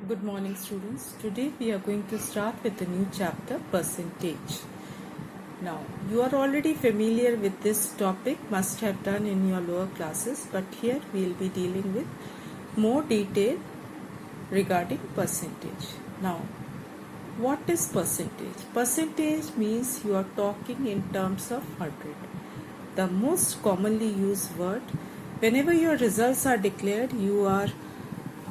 Good morning, students. Today we are going to start with a new chapter, percentage. Now, you are already familiar with this topic, must have done in your lower classes, but here we will be dealing with more detail regarding percentage. Now, what is percentage? Percentage means you are talking in terms of 100. The most commonly used word. Whenever your results are declared, you are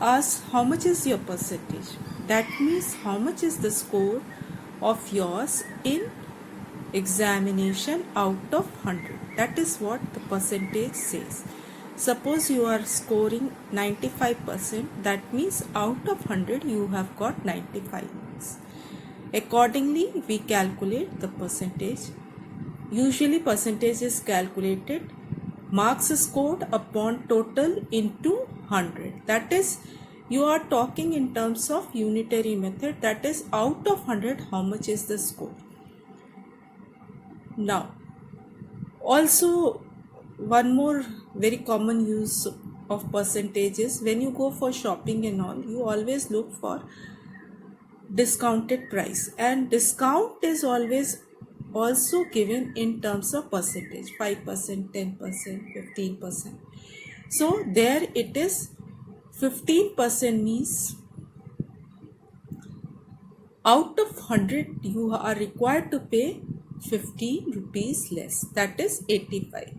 asked how much is your percentage. That means how much is the score of yours in examination out of 100. That is what the percentage says. Suppose you are scoring 95%, that means out of 100 you have got 95 marks. Accordingly, we calculate the percentage. Usually percentage is calculated marks scored upon total into 100. That is, you are talking in terms of unitary method, that is out of 100 how much is the score. Now, also one more very common use of percentages, when you go for shopping and all, you always look for discounted price, and discount is always also given in terms of percentage, 5%, 10%, 15%. So there it is 15% means out of 100 you are required to pay 15 rupees less, that is 85.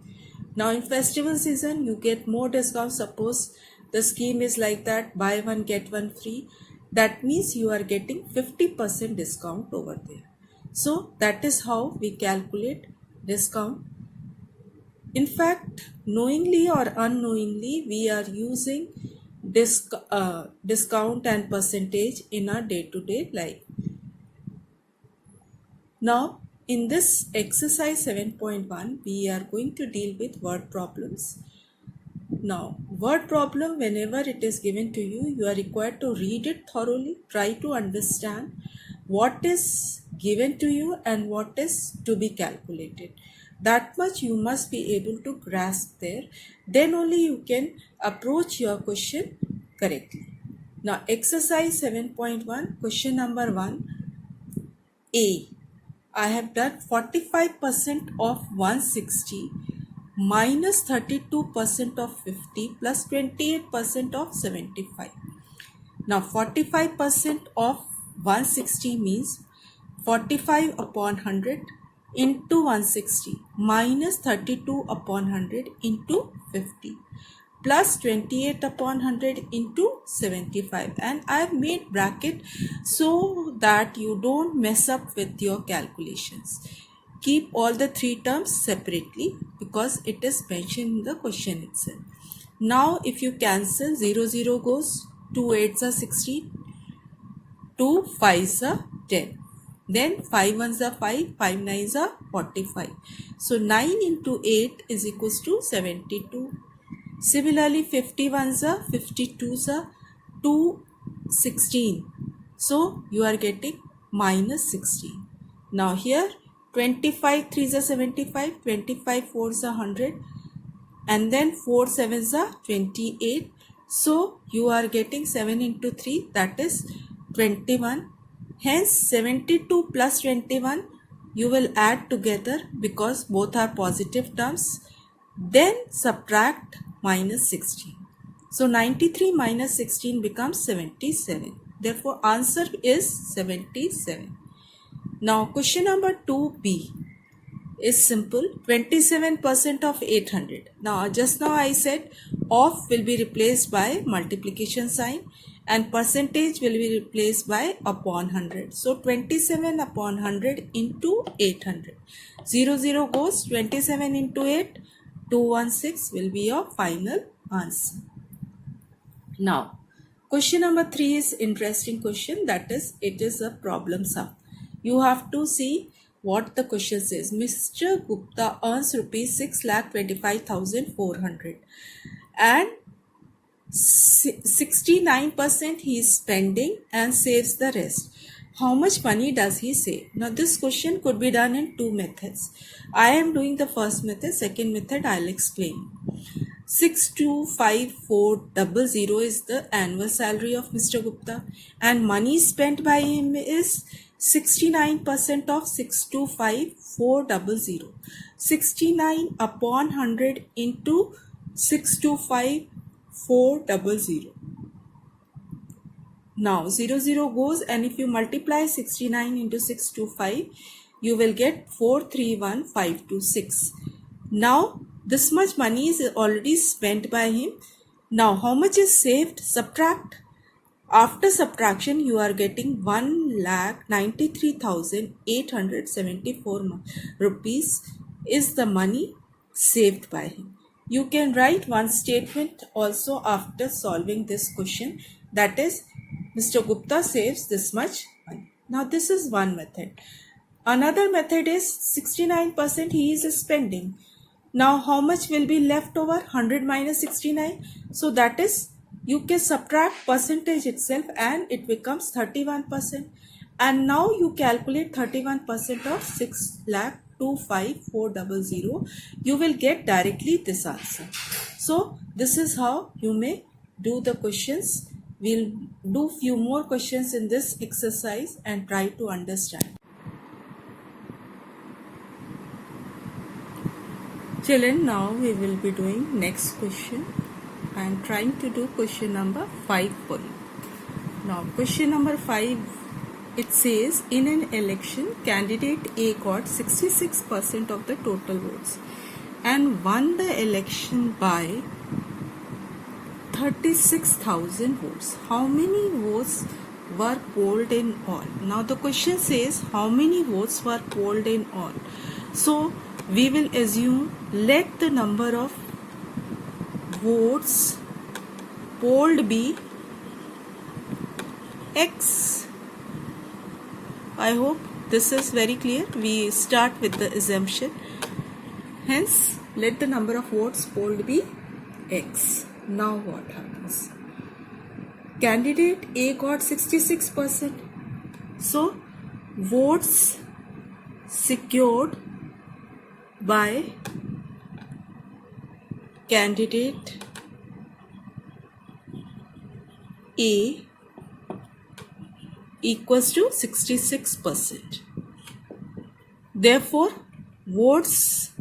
Now in festival season you get more discount. Suppose the scheme is like that, buy one get one free, that means you are getting 50% discount over there. So that is how we calculate discount. In fact, knowingly or unknowingly, we are using discount and percentage in our day-to-day life. Now, in this exercise 7.1, we are going to deal with word problems. Now, word problem, whenever it is given to you, you are required to read it thoroughly, try to understand what is given to you and what is to be calculated. That much you must be able to grasp there. Then only you can approach your question correctly. Now, exercise 7.1, question number 1, A. I have done 45% of 160 minus 32% of 50 plus 28% of 75. Now 45% of 160 means 45 upon 100 into 160 minus 32 upon 100 into 50 plus 28 upon 100 into 75, and I have made bracket so that you don't mess up with your calculations. Keep all the three terms separately because it is mentioned in the question itself. Now if you cancel, 0 0 goes, 2 8s are 16, 2 5s are 10, then 5 1s are 5, 5 9s are 45. So 9 into 8 is equals to 72. Similarly 51s are 52s are 216. So you are getting minus 16. Now here 25 3s are 75, 25 4s are 100, and then 4 7s are 28. So you are getting 7 into 3, that is 21. Hence 72 plus 21 you will add together because both are positive terms. Then subtract minus 16. So 93 minus 16 becomes 77. Therefore answer is 77. Now question number 2B is simple. 27% of 800. Now just now I said of will be replaced by multiplication sign and percentage will be replaced by upon 100. So 27 upon 100 into 800. 0 0 goes, 27 into 8, 216 will be your final answer. Now question number 3 is interesting question, that is it is a problem sum. You have to see what the question says. Mr. Gupta earns rupees 6,25,400 and 69% he is spending and saves the rest. How much money does he save? Now this question could be done in two methods. I am doing the first method, second method I will explain. 625400 is the annual salary of Mr. Gupta, and money spent by him is 69% of 625400. 69 upon 100 into 625400. Now 00 goes, and if you multiply 69 into 625, you will get 431526. Now this much money is already spent by him. Now how much is saved? Subtract. After subtraction, you are getting 1,93,874 rupees is the money saved by him. You can write one statement also after solving this question, that is, Mr. Gupta saves this much money. Now this is one method. Another method is 69% he is spending. Now how much will be left over? 100 minus 69. So that is, you can subtract percentage itself and it becomes 31%. And now you calculate 31% of 6,02,5,400. You will get directly this answer. So this is how you may do the questions. We'll do few more questions in this exercise and try to understand. Children, now we will be doing next question. I am trying to do question number 5 for you. Now question number 5, it says, in an election, candidate A got 66% of the total votes and won the election by 36,000 votes. How many votes were polled in all? Now the question says how many votes were polled in all. So we will assume, let the number of votes polled be X. I hope this is very clear. We start with the assumption. Hence, let the number of votes polled be X. Now what happens? Candidate A got 66%. So, votes secured by candidate A equals to 66%. Therefore, votes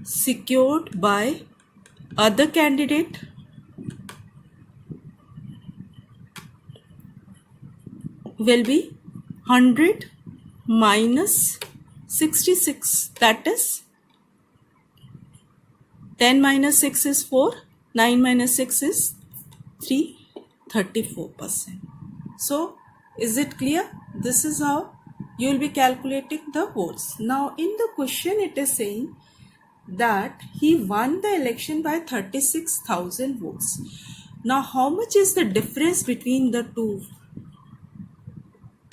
secured by other candidate will be 100 minus 66, that is 10 minus 6 is 4, 9 minus 6 is 3, 34%. So, is it clear? This is how you will be calculating the votes. Now, in the question it is saying that he won the election by 36,000 votes. Now, how much is the difference between the two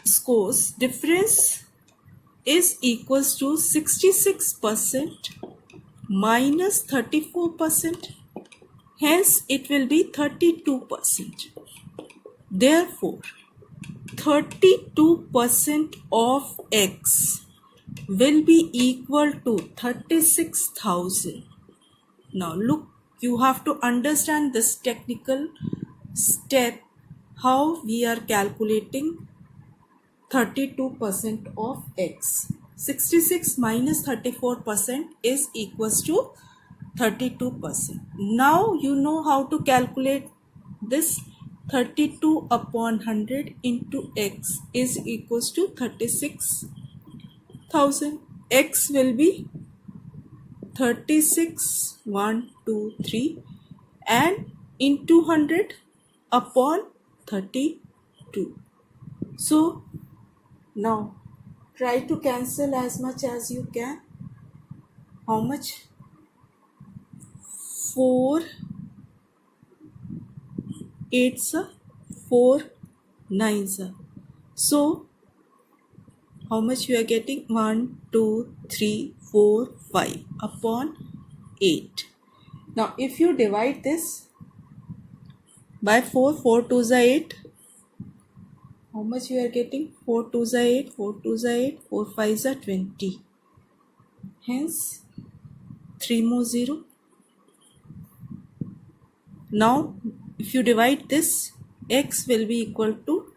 scores? Difference is equals to 66% minus 34%. Hence, it will be 32%. Therefore, 32% of X will be equal to 36,000. Now look, you have to understand this technical step, how we are calculating 32% of X. 66 minus 34% is equals to 32%. Now you know how to calculate this. 32 upon 100 into X is equals to 36,000. X will be 36,123 and into 100 upon 32. So now try to cancel as much as you can. How much? 4 8s are 4 9s are. So how much you are getting? 1 2 3 4 5 upon 8. Now if you divide this by 4, 4 2s are 8. How much you are getting? 4 2s are 8, 4 2s are 8, 4 5s are 20. Hence 3 more 0. Now if you divide this, x will be equal to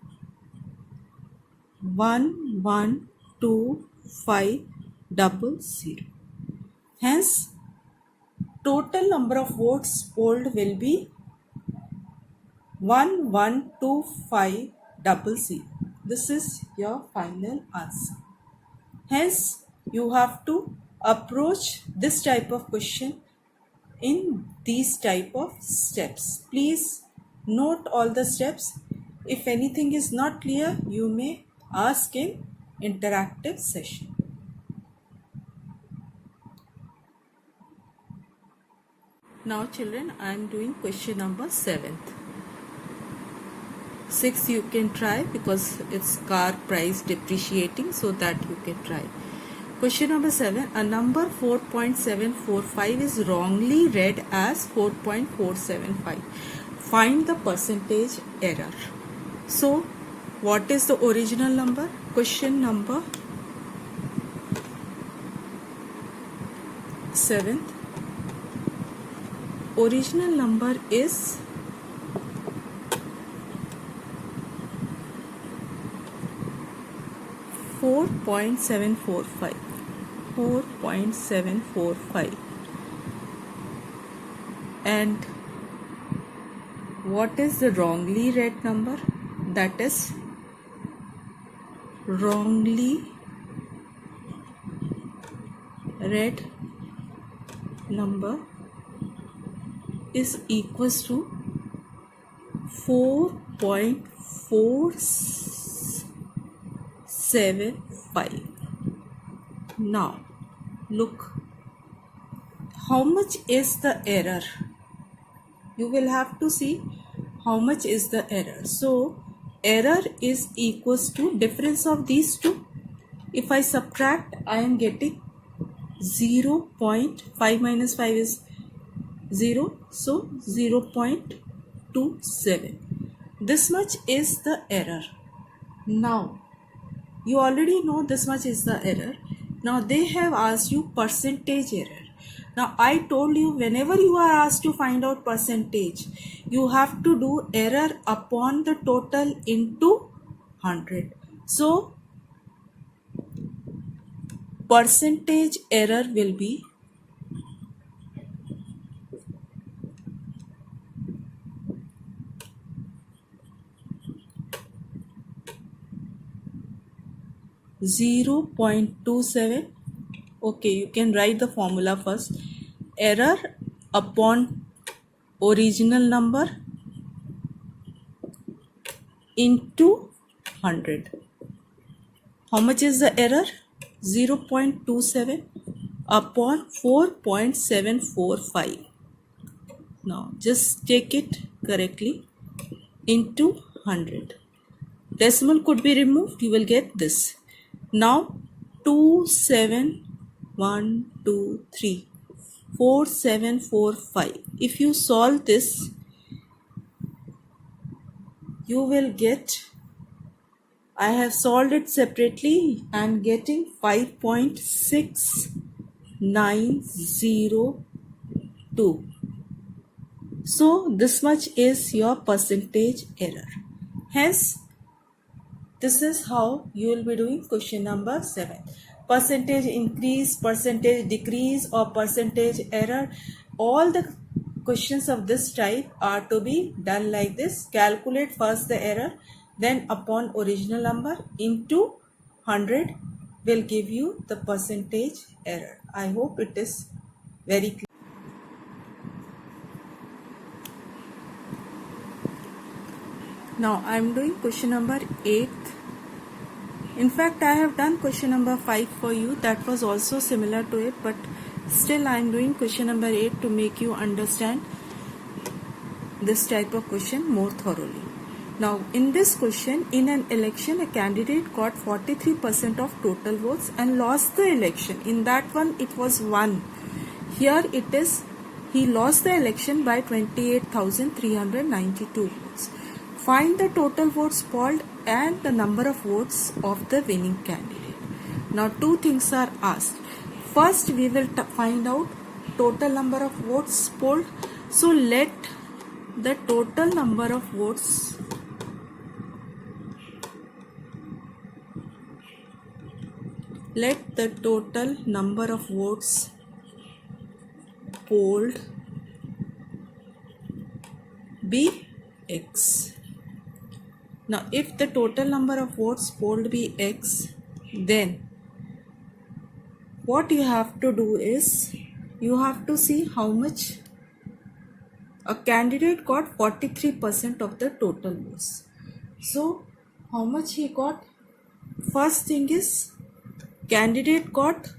112500. Hence total number of votes polled will be 112500. This is your final answer. Hence you have to approach this type of question in these type of steps. Please note all the steps. If anything is not clear, you may ask in interactive session. Now children, I am doing question number 7th. 6 you can try because it's car price depreciating, so that you can try. Question number 7. A number 4.745 is wrongly read as 4.475. Find the percentage error. So, what is the original number? Question number 7th. Original number is 4.745. 4.745. And what is the wrongly read number? That is wrongly read number is equals to 4.475. Now look, how much is the error? You will have to see how much is the error. So error is equals to difference of these two. If I subtract, I am getting 0.5 minus 5 is 0, so 0.27. This much is the error. Now you already know this much is the error. Now they have asked you percentage error. Now I told you, whenever you are asked to find out percentage, you have to do error upon the total into 100. So percentage error will be 0.27. Okay, you can write the formula first. Error upon original number into 100. How much is the error? 0.27 upon 4.745. Now just take it correctly into 100. Decimal could be removed, you will get this. Now 4745. If you solve this, you will get, I have solved it separately and getting 5.6902. So this much is your percentage error. Hence this is how you will be doing question number 7. Percentage increase, percentage decrease, or percentage error. All the questions of this type are to be done like this. Calculate first the error, then upon original number into 100 will give you the percentage error. I hope it is very clear. Now I am doing question number 8. In fact, I have done question number 5 for you. That was also similar to it, but still I am doing question number 8 to make you understand this type of question more thoroughly. Now in this question, in an election, a candidate got 43% of total votes and lost the election. In that one it was 1. Here it is, he lost the election by 28,392 votes. Find the total votes polled and the number of votes of the winning candidate. Now two things are asked. First, we will find out total number of votes polled. So let the total number of votes let the total number of votes polled be X. Now, if the total number of votes polled be X, then what you have to do is you have to see how much a candidate got 43% of the total votes. So, how much he got? First thing is candidate got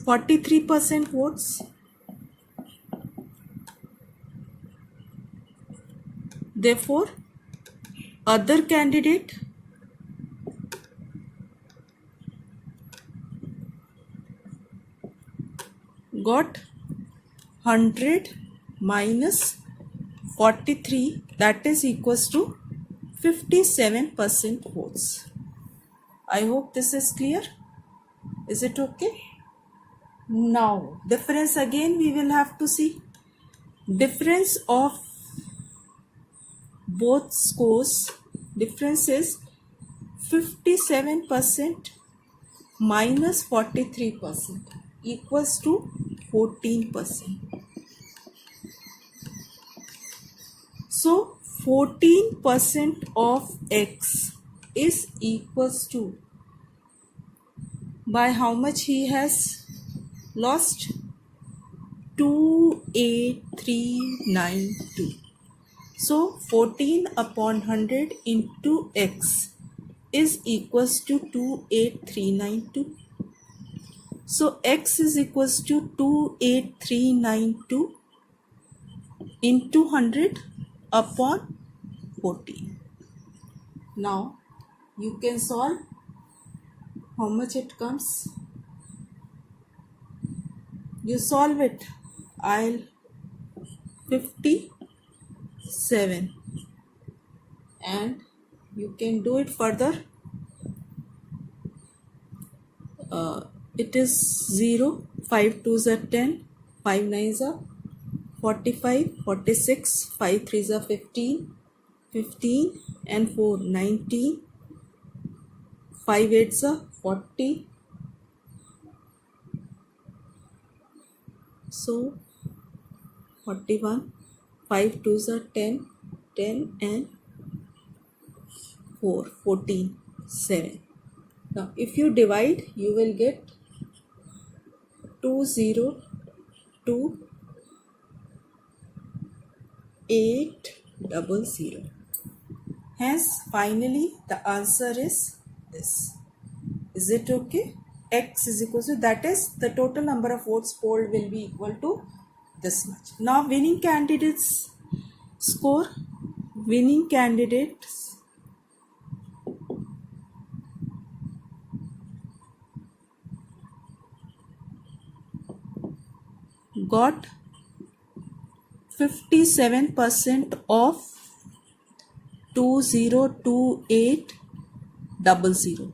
43% votes. Therefore, other candidate got 100 minus 43, that is equals to 57% votes. I hope this is clear. Is it okay? Now, difference again we will have to see. Difference of both scores, difference is 57% minus 43% equals to 14%. So 14% of X is equals to, by how much he has lost? 28392. So 14 upon 100 into X is equals to 28392. So X is equals to 28392 into 100 upon 14. Now you can solve. How much it comes? You solve it. I'll 57, and you can do it further. It is 0, 5 2s are 10, 5 9s are 45, 46, 5 3s are 15, 15 and 4 19, 5 8s are 40. So 41, 5 2s are 10, 10 and 4, 14, 7. Now if you divide, you will get 202,800. Hence, finally, the answer is this. Is it okay? X is equal to, that is, the total number of votes polled will be equal to this much. Now, winning candidates score. Winning candidates got 57% of 202,800.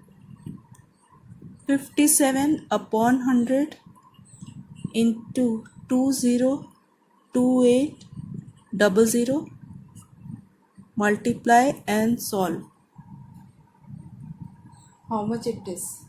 57 upon 100 into 202,800, multiply and solve. How much it is?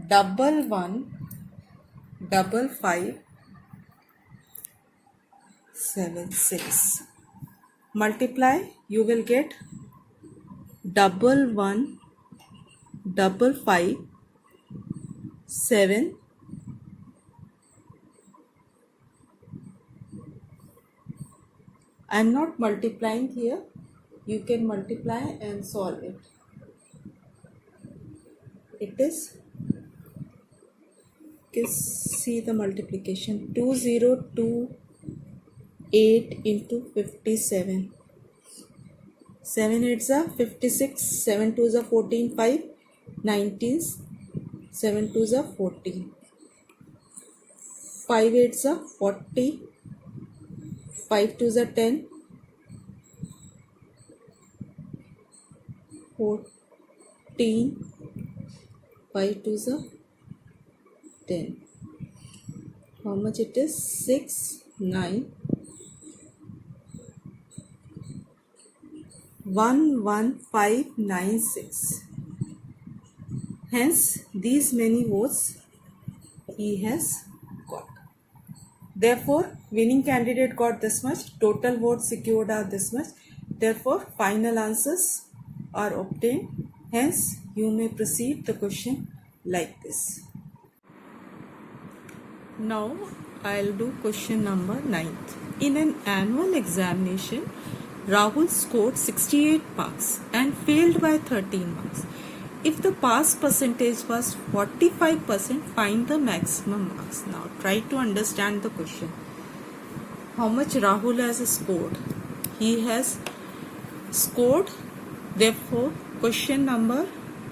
Double 15576. Multiply, you will get 11557. I am not multiplying here. You can multiply and solve it. It is, see the multiplication, 2028 into 57. 7 8s are 56, 7 2s are 14, 5 19s, 7 2s are 14, 5 8s are 40, 5 2s are 10, 14, 5 2s are 10. How much it is? 6 9 11596. Hence these many votes he has got. Therefore winning candidate got this much, total votes secured are this much, therefore final answers are obtained. Hence you may proceed the question like this. Now I'll do question number 9th. In an annual examination, Rahul scored 68 marks and failed by 13 marks. If the pass percentage was 45%, find the maximum marks. Now try to understand the question. How much Rahul has scored? He has scored, therefore question number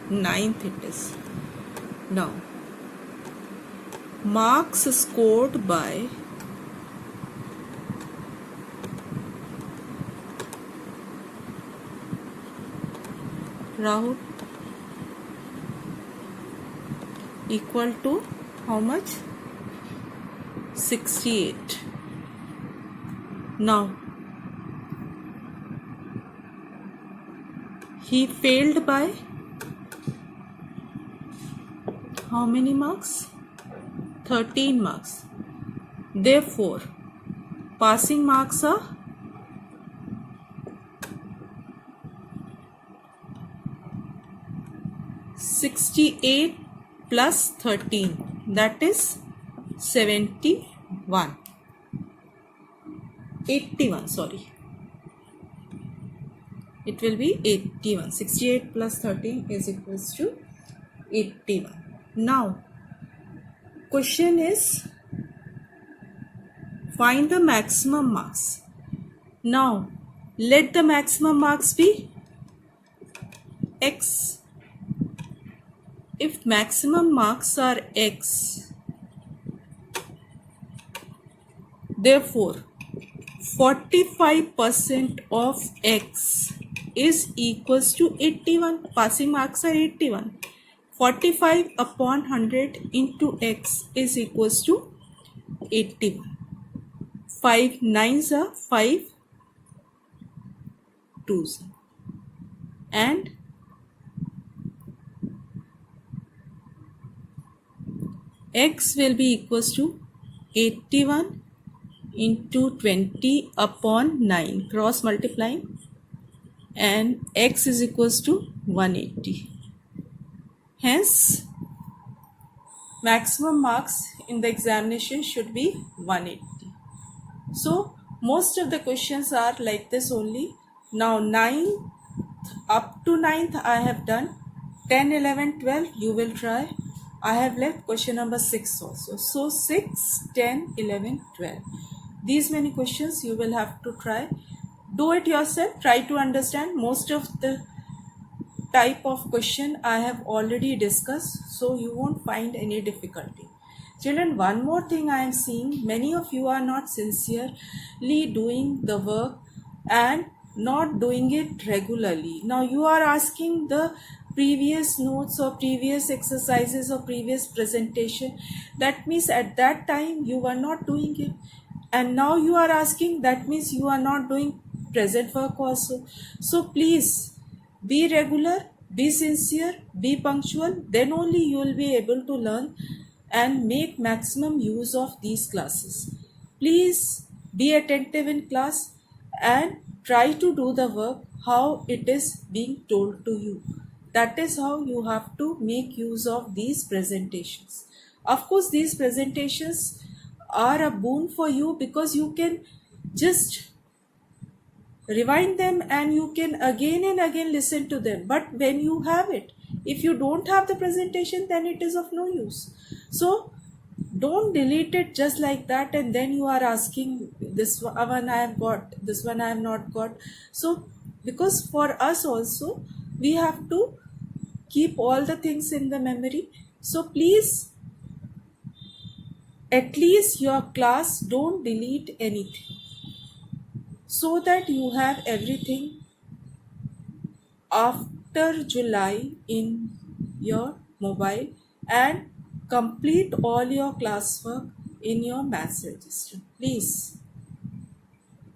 9th it is. Now marks scored by Rahul equal to how much? 68. Now he failed by how many marks? 13 marks. Therefore passing marks are 68 plus 13, that is 71. 81, sorry. It will be 81. 68 plus 13 is equals to 81. Now question is find the maximum marks. Now let the maximum marks be x. If maximum marks are x, therefore 45% of x is equals to 81. Passing marks are 81. 45 upon 100 into x is equals to 81. 5 9s are 5 2s. And x will be equals to 81 into 20 upon 9, cross multiplying, and x is equals to 180. Hence maximum marks in the examination should be 180. So most of the questions are like this only. Now 9 up to 9th I have done. 10 11 12 you will try. I have left question number 6 also. So 6 10 11 12, these many questions you will have to try. Do it yourself. Try to understand. Most of the type of question I have already discussed, so you won't find any difficulty. Children, one more thing I am seeing, many of you are not sincerely doing the work and not doing it regularly. Now you are asking the previous notes or previous exercises or previous presentation. That means at that time you were not doing it, and now you are asking, that means you are not doing present work also. So please be regular, be sincere, be punctual, then only you will be able to learn and make maximum use of these classes. Please be attentive in class and try to do the work how it is being told to you. That is how you have to make use of these presentations. Of course, these presentations are a boon for you because you can just rewind them and you can again and again listen to them. But when you have it, if you don't have the presentation, then it is of no use. So don't delete it just like that and then you are asking, this one I have got, this one I have not got. So because for us also we have to keep all the things in the memory. So please, at least your class don't delete anything, so that you have everything after July in your mobile, and complete all your classwork in your maths register, please.